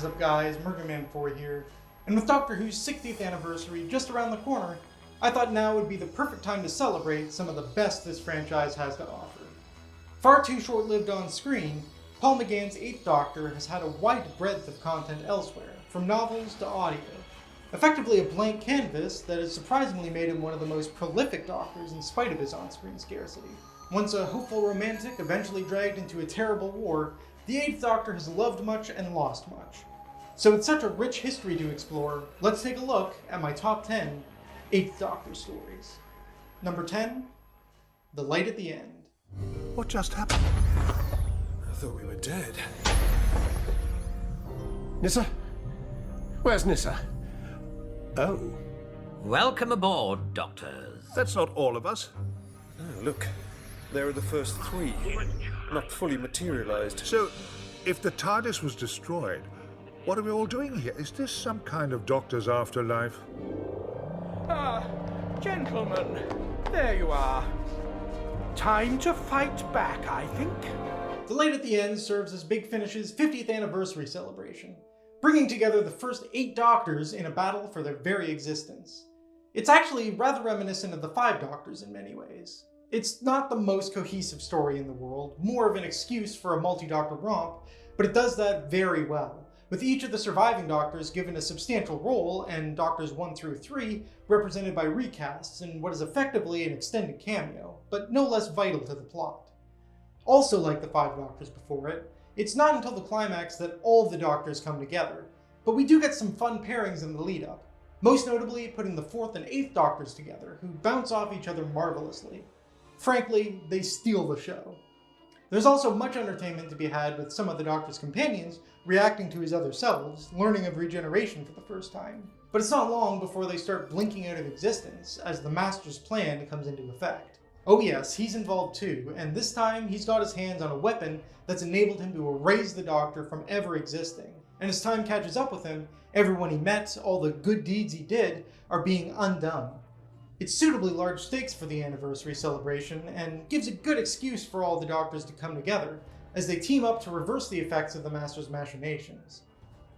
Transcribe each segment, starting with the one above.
is up guys, Merganman4's here, and with Doctor Who's 60th anniversary just around the corner, I thought now would be the perfect time to celebrate some of the best this franchise has to offer. Far too short-lived on screen, Paul McGann's 8th Doctor has had a wide breadth of content elsewhere, from novels to audio, effectively a blank canvas that has surprisingly made him one of the most prolific Doctors in spite of his on-screen scarcity. Once a hopeful romantic eventually dragged into a terrible war, the 8th Doctor has loved much and lost much. So with such a rich history to explore, let's take a look at my top 10 8th Doctor stories. Number 10, The Light at the End. What just happened? I thought we were dead. Nyssa? Where's Nyssa? Oh. Welcome aboard, Doctors. That's not all of us. Oh, look. There are the first 3. Not fully materialized. So, if the TARDIS was destroyed, what are we all doing here? Is this some kind of Doctor's afterlife? Ah, gentlemen, there you are. Time to fight back, I think. The Light at the End serves as Big Finish's 50th anniversary celebration, bringing together the first 8 Doctors in a battle for their very existence. It's actually rather reminiscent of the 5 Doctors in many ways. It's not the most cohesive story in the world, more of an excuse for a multi-Doctor romp, but it does that very well, with each of the surviving Doctors given a substantial role, and Doctors 1 through 3 represented by recasts in what is effectively an extended cameo, but no less vital to the plot. Also like the 5 Doctors before it, it's not until the climax that all the Doctors come together, but we do get some fun pairings in the lead-up, most notably putting the 4th and 8th Doctors together, who bounce off each other marvelously. Frankly, they steal the show. There's also much entertainment to be had with some of the Doctor's companions reacting to his other selves, learning of regeneration for the first time. But it's not long before they start blinking out of existence as the Master's plan comes into effect. Oh yes, he's involved too, and this time he's got his hands on a weapon that's enabled him to erase the Doctor from ever existing. And as time catches up with him, everyone he met, all the good deeds he did, are being undone. It's suitably large stakes for the anniversary celebration, and gives a good excuse for all the Doctors to come together, as they team up to reverse the effects of the Master's machinations.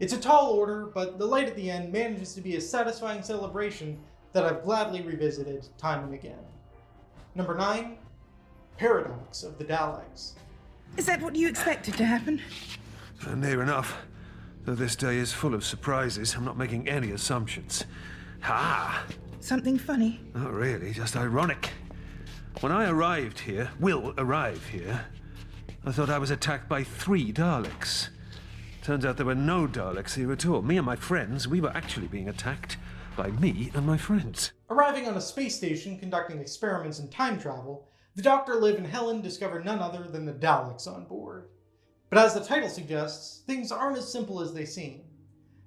It's a tall order, but The Light at the End manages to be a satisfying celebration that I've gladly revisited time and again. Number 9, Paradox of the Daleks. Is that what you expected to happen? Near enough. Though this day is full of surprises, I'm not making any assumptions. Ha! Something funny? Not really, just ironic. When I arrived here, will arrive here, I thought I was attacked by 3 Daleks. Turns out there were no Daleks here at all. Me and my friends, we were actually being attacked by me and my friends. Arriving on a space station conducting experiments in time travel, the Doctor, Liv, and Helen discover none other than the Daleks on board. But as the title suggests, things aren't as simple as they seem.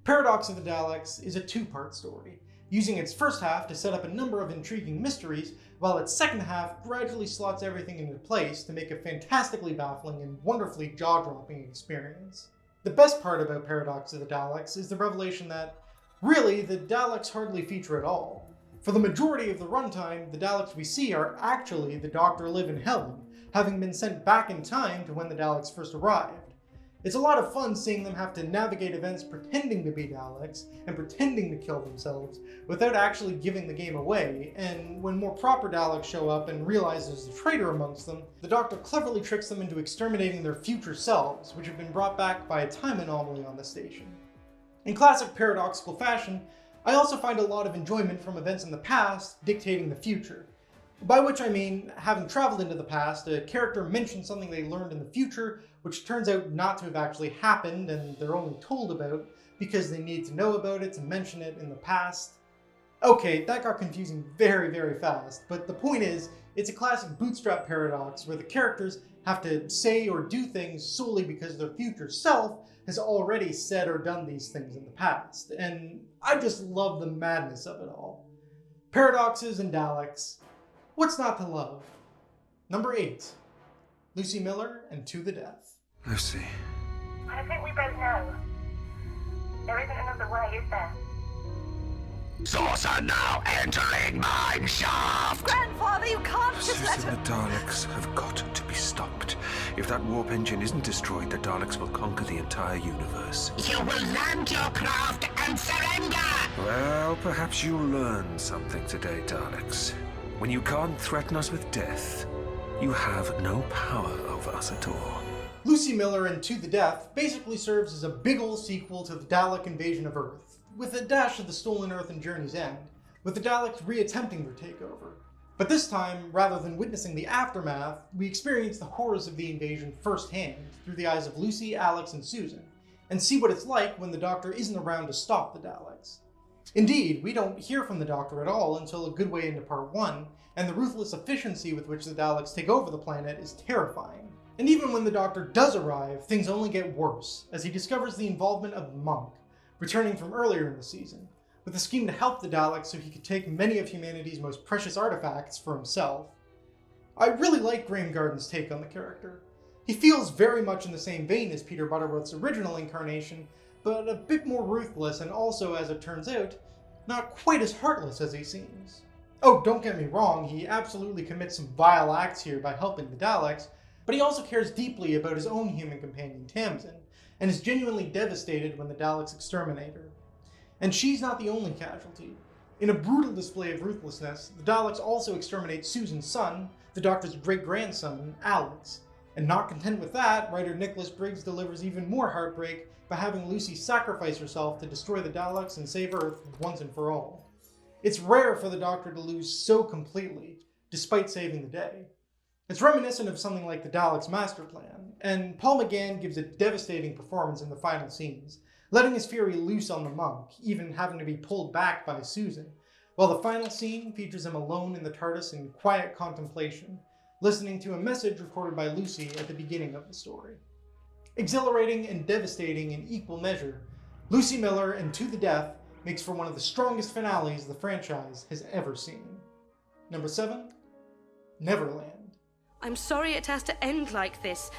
Paradox of the Daleks is a 2-part story, using its first half to set up a number of intriguing mysteries, while its second half gradually slots everything into place to make a fantastically baffling and wonderfully jaw-dropping experience. The best part about Paradox of the Daleks is the revelation that, really, the Daleks hardly feature at all. For the majority of the runtime, the Daleks we see are actually the Doctor, Liv, and Helen, having been sent back in time to when the Daleks first arrived. It's a lot of fun seeing them have to navigate events pretending to be Daleks and pretending to kill themselves without actually giving the game away, and when more proper Daleks show up and realize there's a traitor amongst them, the Doctor cleverly tricks them into exterminating their future selves, which have been brought back by a time anomaly on the station. In classic paradoxical fashion, I also find a lot of enjoyment from events in the past dictating the future. By which I mean, having traveled into the past, a character mentions something they learned in the future, which turns out not to have actually happened, and they're only told about because they need to know about it to mention it in the past. Okay, that got confusing very, very fast, but the point is, it's a classic bootstrap paradox where the characters have to say or do things solely because their future self has already said or done these things in the past, and I just love the madness of it all. Paradoxes and Daleks. What's not to love? Number 8, Lucy Miller and To the Death. Lucy. I think we both know. There isn't another way, is there? Saucer now entering mine shaft! Grandfather, you can't just let The her... Daleks have got to be stopped. If that warp engine isn't destroyed, the Daleks will conquer the entire universe. You will land your craft and surrender! Well, perhaps you'll learn something today, Daleks. When you can't threaten us with death, you have no power over us at all. Lucy Miller and To the Death basically serves as a big ol' sequel to the Dalek invasion of Earth, with a dash of the Stolen Earth and Journey's End, with the Daleks re-attempting their takeover. But this time, rather than witnessing the aftermath, we experience the horrors of the invasion firsthand, through the eyes of Lucy, Alex, and Susan, and see what it's like when the Doctor isn't around to stop the Daleks. Indeed, we don't hear from the Doctor at all until a good way into Part 1, and the ruthless efficiency with which the Daleks take over the planet is terrifying. And even when the Doctor does arrive, things only get worse, as he discovers the involvement of Monk, returning from earlier in the season, with a scheme to help the Daleks so he could take many of humanity's most precious artifacts for himself. I really like Graham Garden's take on the character. He feels very much in the same vein as Peter Butterworth's original incarnation, but a bit more ruthless and also, as it turns out, not quite as heartless as he seems. Oh, don't get me wrong, he absolutely commits some vile acts here by helping the Daleks, but he also cares deeply about his own human companion Tamsin, and is genuinely devastated when the Daleks exterminate her. And she's not the only casualty. In a brutal display of ruthlessness, the Daleks also exterminate Susan's son, the Doctor's great-grandson, Alex. And not content with that, writer Nicholas Briggs delivers even more heartbreak by having Lucy sacrifice herself to destroy the Daleks and save Earth once and for all. It's rare for the Doctor to lose so completely, despite saving the day. It's reminiscent of something like the Daleks' master plan, and Paul McGann gives a devastating performance in the final scenes, letting his fury loose on the monk, even having to be pulled back by Susan, while the final scene features him alone in the TARDIS in quiet contemplation, listening to a message recorded by Lucy at the beginning of the story. Exhilarating and devastating in equal measure, Lucy Miller and To the Death makes for one of the strongest finales the franchise has ever seen. Number 7, Neverland. I'm sorry it has to end like this,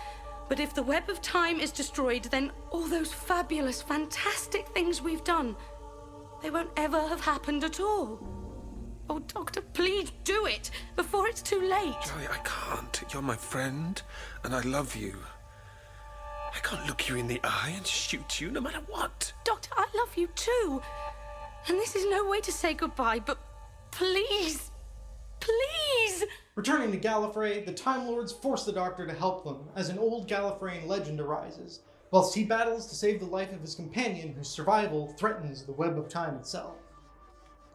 but if the web of time is destroyed, then all those fabulous, fantastic things we've done, they won't ever have happened at all. Oh, Doctor, please do it before it's too late. Joy, I can't. You're my friend, and I love you. I can't look you in the eye and shoot you no matter what. Doctor, I love you too. And this is no way to say goodbye, but please, please. Returning to Gallifrey, the Time Lords force the Doctor to help them as an old Gallifreyan legend arises, whilst he battles to save the life of his companion whose survival threatens the web of time itself.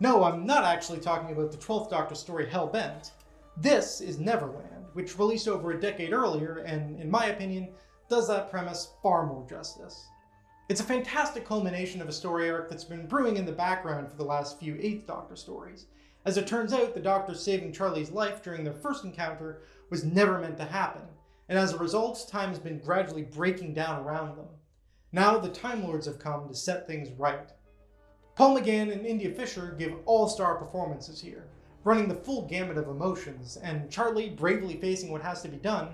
No, I'm not actually talking about the 12th Doctor story Hellbent. This is Neverland, which released over a decade earlier and, in my opinion, does that premise far more justice. It's a fantastic culmination of a story arc that's been brewing in the background for the last few 8th Doctor stories. As it turns out, the Doctor saving Charlie's life during their first encounter was never meant to happen, and as a result, time has been gradually breaking down around them. Now the Time Lords have come to set things right. Paul McGann and India Fisher give all-star performances here, running the full gamut of emotions, and Charlie bravely facing what has to be done,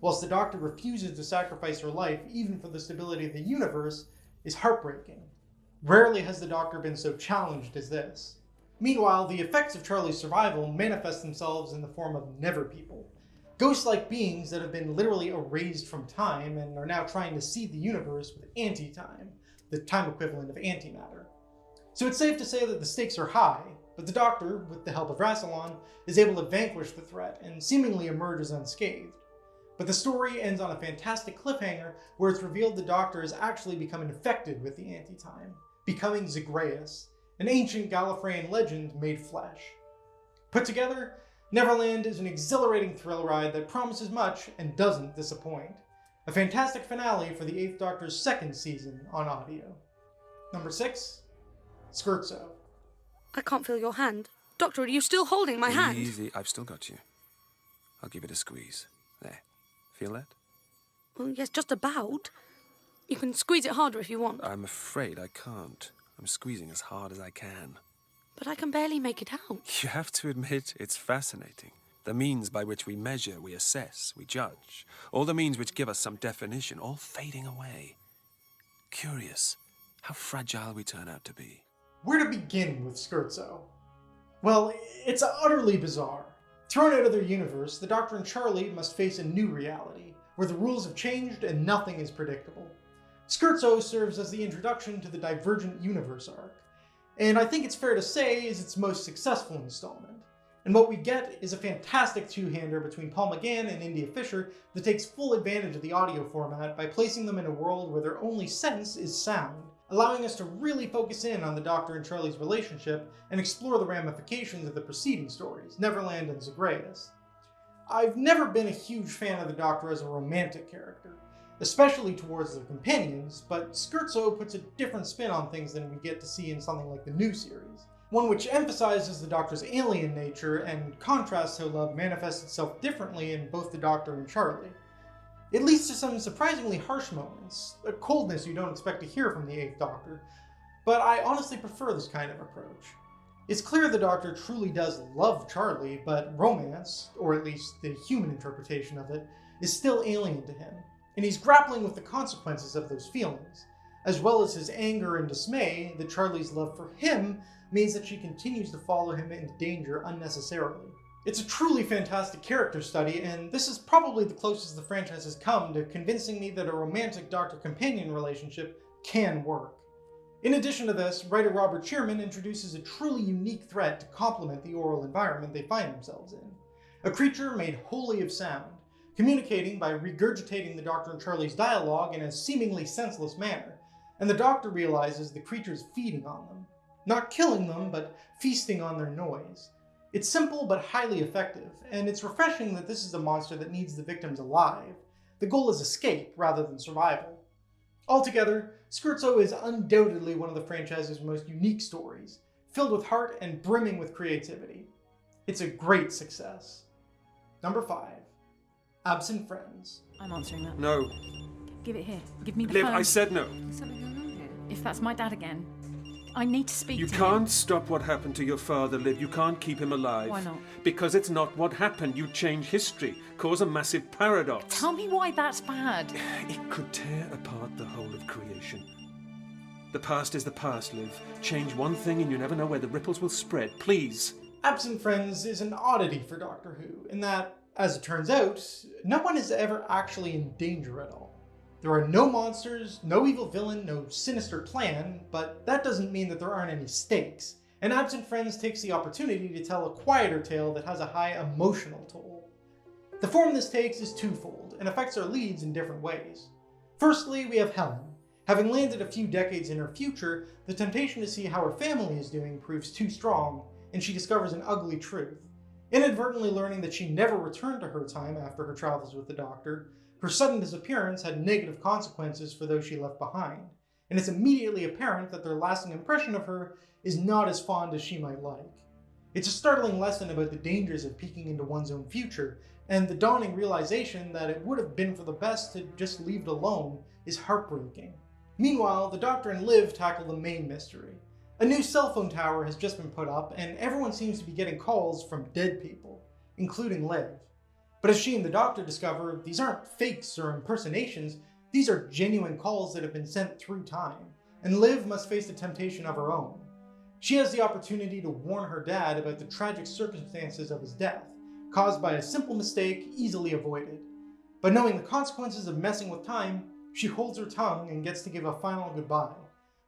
whilst the Doctor refuses to sacrifice her life even for the stability of the universe, is heartbreaking. Rarely has the Doctor been so challenged as this. Meanwhile, the effects of Charlie's survival manifest themselves in the form of Never-People, ghost-like beings that have been literally erased from time and are now trying to seed the universe with anti-time, the time equivalent of antimatter. So it's safe to say that the stakes are high, but the Doctor, with the help of Rassilon, is able to vanquish the threat and seemingly emerges unscathed. But the story ends on a fantastic cliffhanger where it's revealed the Doctor has actually become infected with the anti-time, becoming Zagreus, an ancient Gallifreyan legend made flesh. Put together, Neverland is an exhilarating thrill ride that promises much and doesn't disappoint. A fantastic finale for the 8th Doctor's 2nd season on audio. Number 6, Scherzo. I can't feel your hand. Doctor, are you still holding my hand? Easy, I've still got you. I'll give it a squeeze. There. Feel that? Well, yes, just about. You can squeeze it harder if you want. I'm afraid I can't. I'm squeezing as hard as I can. But I can barely make it out. You have to admit, it's fascinating. The means by which we measure, we assess, we judge. All the means which give us some definition, all fading away. Curious how fragile we turn out to be. Where to begin with Scherzo? Well, it's utterly bizarre. Thrown out of their universe, the Doctor and Charlie must face a new reality, where the rules have changed and nothing is predictable. Scherzo serves as the introduction to the Divergent Universe arc, and I think it's fair to say is its most successful installment. And what we get is a fantastic two-hander between Paul McGann and India Fisher that takes full advantage of the audio format by placing them in a world where their only sense is sound, allowing us to really focus in on the Doctor and Charlie's relationship and explore the ramifications of the preceding stories, Neverland and Zagreus. I've never been a huge fan of the Doctor as a romantic character, especially towards their companions, but Scherzo puts a different spin on things than we get to see in something like the new series. One which emphasizes the Doctor's alien nature and contrasts how love manifests itself differently in both the Doctor and Charlie. It leads to some surprisingly harsh moments, a coldness you don't expect to hear from the Eighth Doctor, but I honestly prefer this kind of approach. It's clear the Doctor truly does love Charlie, but romance, or at least the human interpretation of it, is still alien to him, and he's grappling with the consequences of those feelings, as well as his anger and dismay that Charlie's love for him means that she continues to follow him into danger unnecessarily. It's a truly fantastic character study, and this is probably the closest the franchise has come to convincing me that a romantic Doctor-companion relationship can work. In addition to this, writer Robert Shearman introduces a truly unique threat to complement the oral environment they find themselves in. A creature made wholly of sound, communicating by regurgitating the Doctor and Charlie's dialogue in a seemingly senseless manner, and the Doctor realizes the creature's feeding on them. Not killing them, but feasting on their noise. It's simple but highly effective, and it's refreshing that this is a monster that needs the victims alive. The goal is escape rather than survival. Altogether, Scherzo is undoubtedly one of the franchise's most unique stories, filled with heart and brimming with creativity. It's a great success. Number 5. Absent Friends. I'm answering that. No. Give it here. Give me the Liv, phone. I said no. There's something going on here. If that's my dad again, I need to speak You to him. can't stop what happened to your father, Liv. You can't keep him alive. Why not? Because it's not what happened. You change history, cause a massive paradox. Tell me why that's bad. It could tear apart the whole of creation. The past is the past, Liv. Change one thing and you never know where the ripples will spread. Please. Absent Friends is an oddity for Doctor Who, in that, as it turns out, no one is ever actually in danger at all. There are no monsters, no evil villain, no sinister plan, but that doesn't mean that there aren't any stakes, and Absent Friends takes the opportunity to tell a quieter tale that has a high emotional toll. The form this takes is twofold, and affects our leads in different ways. Firstly, we have Helen. Having landed a few decades in her future, the temptation to see how her family is doing proves too strong, and she discovers an ugly truth. Inadvertently learning that she never returned to her time after her travels with the Doctor, her sudden disappearance had negative consequences for those she left behind, and it's immediately apparent that their lasting impression of her is not as fond as she might like. It's a startling lesson about the dangers of peeking into one's own future, and the dawning realization that it would have been for the best to just leave it alone is heartbreaking. Meanwhile, the Doctor and Liv tackle the main mystery. A new cell phone tower has just been put up, and everyone seems to be getting calls from dead people, including Liv. But as she and the Doctor discover, these aren't fakes or impersonations, these are genuine calls that have been sent through time, and Liv must face the temptation of her own. She has the opportunity to warn her dad about the tragic circumstances of his death, caused by a simple mistake easily avoided. But knowing the consequences of messing with time, she holds her tongue and gets to give a final goodbye,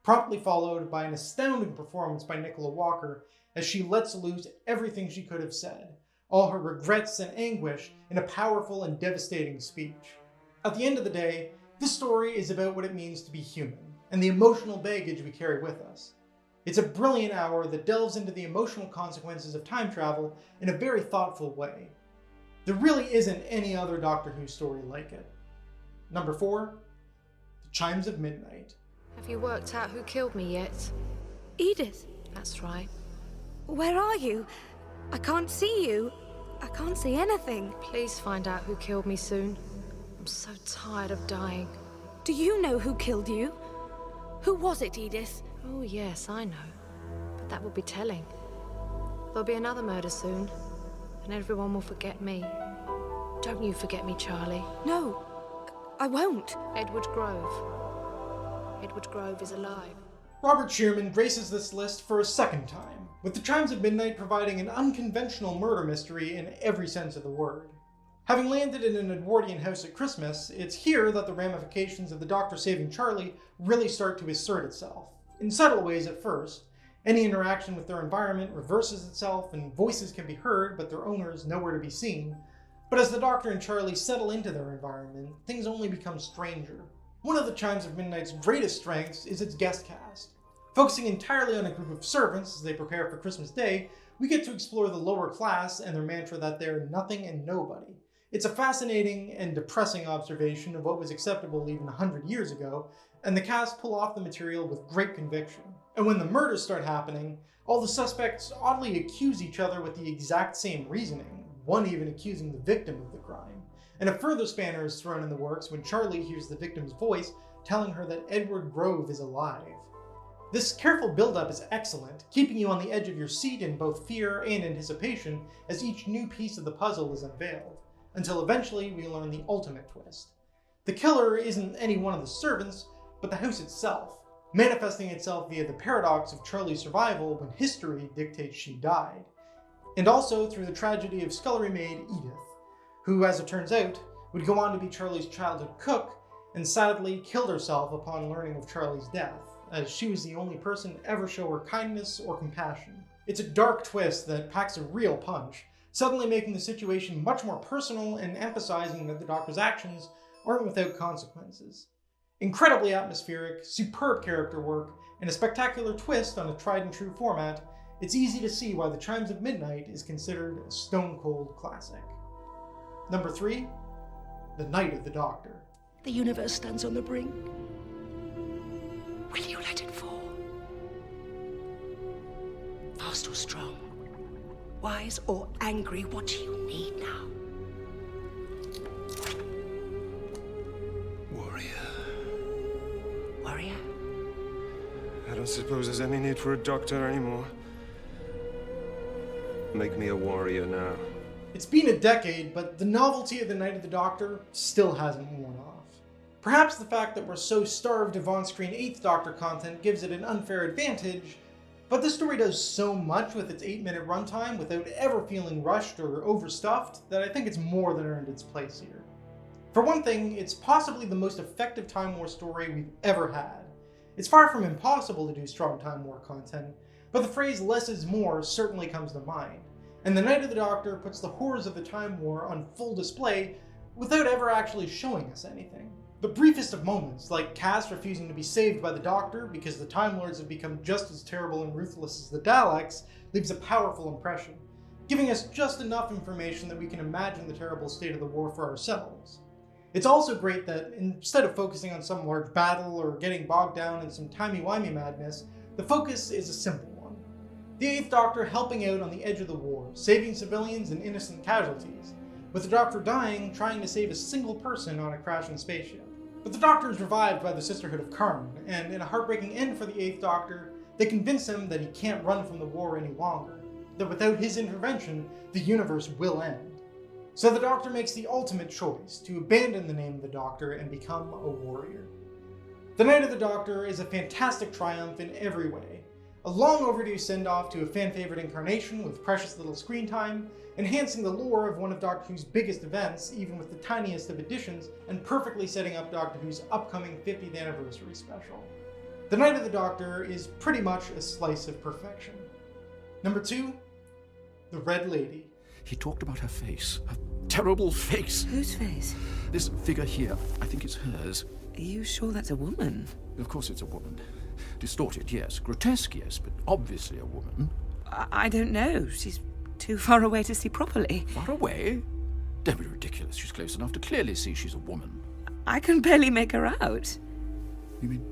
promptly followed by an astounding performance by Nicola Walker as she lets loose everything she could have said, all her regrets and anguish in a powerful and devastating speech. At the end of the day, this story is about what it means to be human, and the emotional baggage we carry with us. It's a brilliant hour that delves into the emotional consequences of time travel in a very thoughtful way. There really isn't any other Doctor Who story like it. Number 4, The Chimes of Midnight. Have you worked out who killed me yet? Edith, That's right. where are you? I can't see you. I can't see anything. Please find out who killed me soon. I'm so tired of dying. Do you know who killed you? Who was it, Edith? Oh yes, I know. But that will be telling. There'll be another murder soon, and everyone will forget me. Don't you forget me, Charlie. No, I won't. Edward Grove. Edward Grove is alive. Robert Shearman graces this list for a second time, with The Chimes of Midnight providing an unconventional murder mystery in every sense of the word. Having landed in an Edwardian house at Christmas, it's here that the ramifications of the Doctor saving Charlie really start to assert itself. In subtle ways at first. Any interaction with their environment reverses itself, and voices can be heard, but their owners nowhere to be seen. But as the Doctor and Charlie settle into their environment, things only become stranger. One of the Chimes of Midnight's greatest strengths is its guest cast. Focusing entirely on a group of servants as they prepare for Christmas Day, we get to explore the lower class and their mantra that they're nothing and nobody. It's a fascinating and depressing observation of what was acceptable even 100 years ago, and the cast pull off the material with great conviction. And when the murders start happening, all the suspects oddly accuse each other with the exact same reasoning, one even accusing the victim of the crime. And a further spanner is thrown in the works when Charlie hears the victim's voice telling her that Edward Grove is alive. This careful build-up is excellent, keeping you on the edge of your seat in both fear and anticipation as each new piece of the puzzle is unveiled, until eventually we learn the ultimate twist. The killer isn't any one of the servants, but the house itself, manifesting itself via the paradox of Charlie's survival when history dictates she died, and also through the tragedy of scullery maid Edith, who, as it turns out, would go on to be Charlie's childhood cook, and sadly killed herself upon learning of Charlie's death, as she was the only person to ever show her kindness or compassion. It's a dark twist that packs a real punch, suddenly making the situation much more personal and emphasizing that the Doctor's actions aren't without consequences. Incredibly atmospheric, superb character work, and a spectacular twist on a tried-and-true format, it's easy to see why The Chimes of Midnight is considered a stone-cold classic. Number 3, The Night of the Doctor. The universe stands on the brink. Will you let it fall? Fast or strong? Wise or angry? What do you need now? Warrior. Warrior? I don't suppose there's any need for a doctor anymore. Make me a warrior now. It's been a decade, but the novelty of The Night of the Doctor still hasn't worn off. Perhaps the fact that we're so starved of on-screen 8th Doctor content gives it an unfair advantage, but the story does so much with its 8-minute runtime without ever feeling rushed or overstuffed that I think it's more than earned its place here. For one thing, it's possibly the most effective Time War story we've ever had. It's far from impossible to do strong Time War content, but the phrase less is more certainly comes to mind, and The Night of the Doctor puts the horrors of the Time War on full display without ever actually showing us anything. The briefest of moments, like Cass refusing to be saved by the Doctor because the Time Lords have become just as terrible and ruthless as the Daleks, leaves a powerful impression, giving us just enough information that we can imagine the terrible state of the war for ourselves. It's also great that instead of focusing on some large battle or getting bogged down in some timey-wimey madness, the focus is a simple one. The 8th Doctor helping out on the edge of the war, saving civilians and innocent casualties, with the Doctor dying trying to save a single person on a crashing spaceship. But the Doctor is revived by the Sisterhood of Karn, and in a heartbreaking end for the 8th Doctor, they convince him that he can't run from the war any longer, that without his intervention, the universe will end. So the Doctor makes the ultimate choice to abandon the name of the Doctor and become a warrior. The Night of the Doctor is a fantastic triumph in every way, a long overdue send-off to a fan-favorite incarnation with precious little screen time, enhancing the lore of one of Doctor Who's biggest events, even with the tiniest of additions, and perfectly setting up Doctor Who's upcoming 50th anniversary special. The Night of the Doctor is pretty much a slice of perfection. Number 2, The Red Lady. He talked about her face, her terrible face. Whose face? This figure here, I think it's hers. Are you sure that's a woman? Of course it's a woman. Distorted, yes. Grotesque, yes, but obviously a woman. I don't know. She's too far away to see properly. Far away? Don't be ridiculous. She's close enough to clearly see she's a woman. I can barely make her out. You mean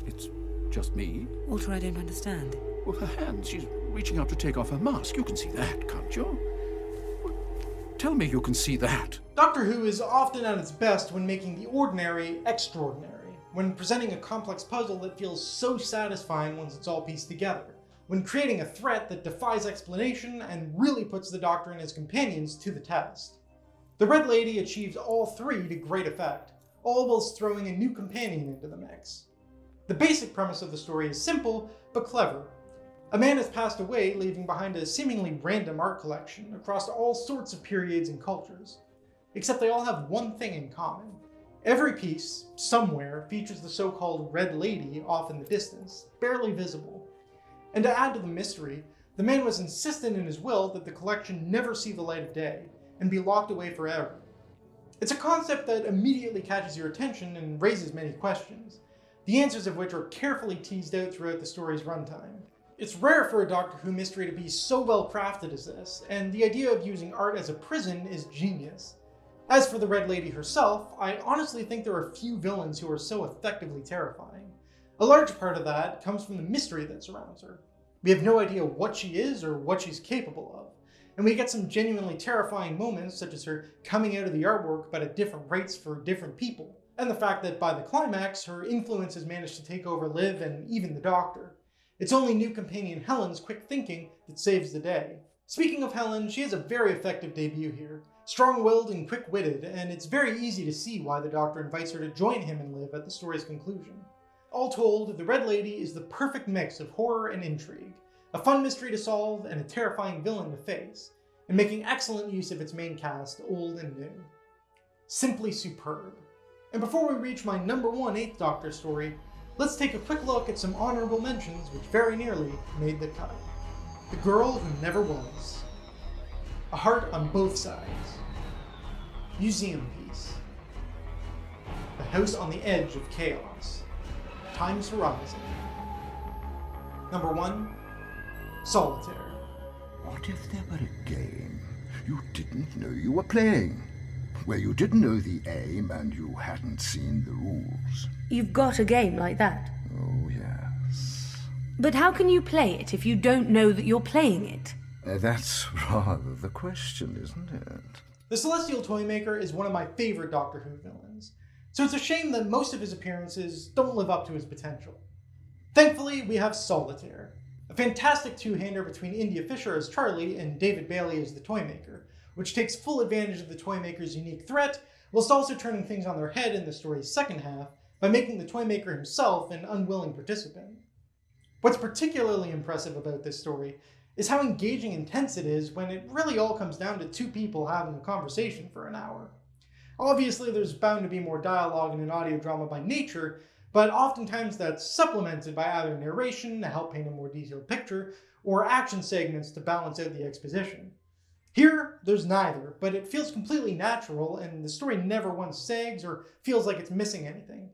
it's just me? Walter, I don't understand. Well, her hands. She's reaching out to take off her mask. You can see that, can't you? Tell me you can see that. Doctor Who is often at its best when making the ordinary extraordinary, when presenting a complex puzzle that feels so satisfying once it's all pieced together, when creating a threat that defies explanation and really puts the Doctor and his companions to the test. The Red Lady achieves all three to great effect, all whilst throwing a new companion into the mix. The basic premise of the story is simple, but clever. A man has passed away, leaving behind a seemingly random art collection across all sorts of periods and cultures. Except they all have one thing in common. Every piece, somewhere, features the so-called Red Lady off in the distance, barely visible. And to add to the mystery, the man was insistent in his will that the collection never see the light of day, and be locked away forever. It's a concept that immediately catches your attention and raises many questions, the answers of which are carefully teased out throughout the story's runtime. It's rare for a Doctor Who mystery to be so well crafted as this, and the idea of using art as a prison is genius. As for the Red Lady herself, I honestly think there are few villains who are so effectively terrifying. A large part of that comes from the mystery that surrounds her. We have no idea what she is or what she's capable of, and we get some genuinely terrifying moments such as her coming out of the artwork but at different rates for different people, and the fact that by the climax her influence has managed to take over Liv and even the Doctor. It's only new companion Helen's quick thinking that saves the day. Speaking of Helen, she has a very effective debut here. Strong-willed and quick-witted, and it's very easy to see why the Doctor invites her to join him and Liv at the story's conclusion. All told, the Red Lady is the perfect mix of horror and intrigue, a fun mystery to solve and a terrifying villain to face, and making excellent use of its main cast, old and new. Simply superb. And before we reach my number 1 8th Doctor story, let's take a quick look at some honorable mentions which very nearly made the cut. The Girl Who Never Was. A Heart on Both Sides. Museum Piece. The House on the Edge of Chaos. Time's Horizon. Number 1. Solitaire. What if there were a game you didn't know you were playing? Where you didn't know the aim and you hadn't seen the rules. You've got a game like that? Oh, yes. But how can you play it if you don't know that you're playing it? That's rather the question, isn't it? The Celestial Toymaker is one of my favorite Doctor Who villains, so it's a shame that most of his appearances don't live up to his potential. Thankfully, we have Solitaire, a fantastic two-hander between India Fisher as Charlie and David Bailey as the Toymaker, which takes full advantage of the Toymaker's unique threat, whilst also turning things on their head in the story's second half by making the Toymaker himself an unwilling participant. What's particularly impressive about this story is how engaging and tense it is when it really all comes down to two people having a conversation for an hour. Obviously, there's bound to be more dialogue in an audio drama by nature, but oftentimes that's supplemented by either narration to help paint a more detailed picture, or action segments to balance out the exposition. Here, there's neither, but it feels completely natural, and the story never once sags or feels like it's missing anything.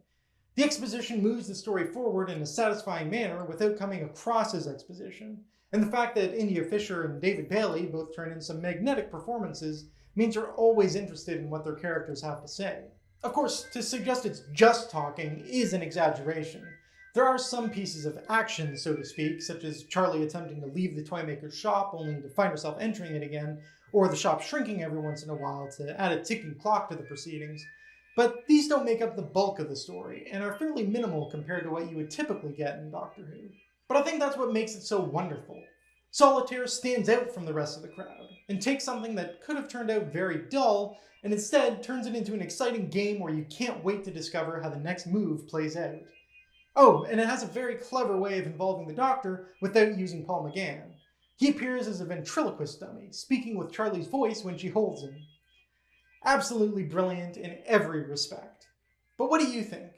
The exposition moves the story forward in a satisfying manner without coming across as exposition, and the fact that India Fisher and David Bailey both turn in some magnetic performances means you're always interested in what their characters have to say. Of course, to suggest it's just talking is an exaggeration. There are some pieces of action, so to speak, such as Charlie attempting to leave the Toymaker's shop only to find herself entering it again, or the shop shrinking every once in a while to add a ticking clock to the proceedings. But these don't make up the bulk of the story, and are fairly minimal compared to what you would typically get in Doctor Who. But I think that's what makes it so wonderful. Solitaire stands out from the rest of the crowd, and takes something that could have turned out very dull, and instead turns it into an exciting game where you can't wait to discover how the next move plays out. Oh, and it has a very clever way of involving the Doctor without using Paul McGann. He appears as a ventriloquist dummy, speaking with Charlie's voice when she holds him. Absolutely brilliant in every respect. But what do you think?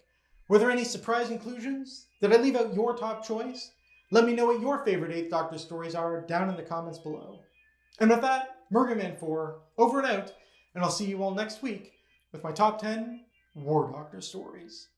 Were there any surprise inclusions? Did I leave out your top choice? Let me know what your favorite 8th Doctor stories are down in the comments below. And with that, Merganman4, over and out, and I'll see you all next week with my top 10 War Doctor stories.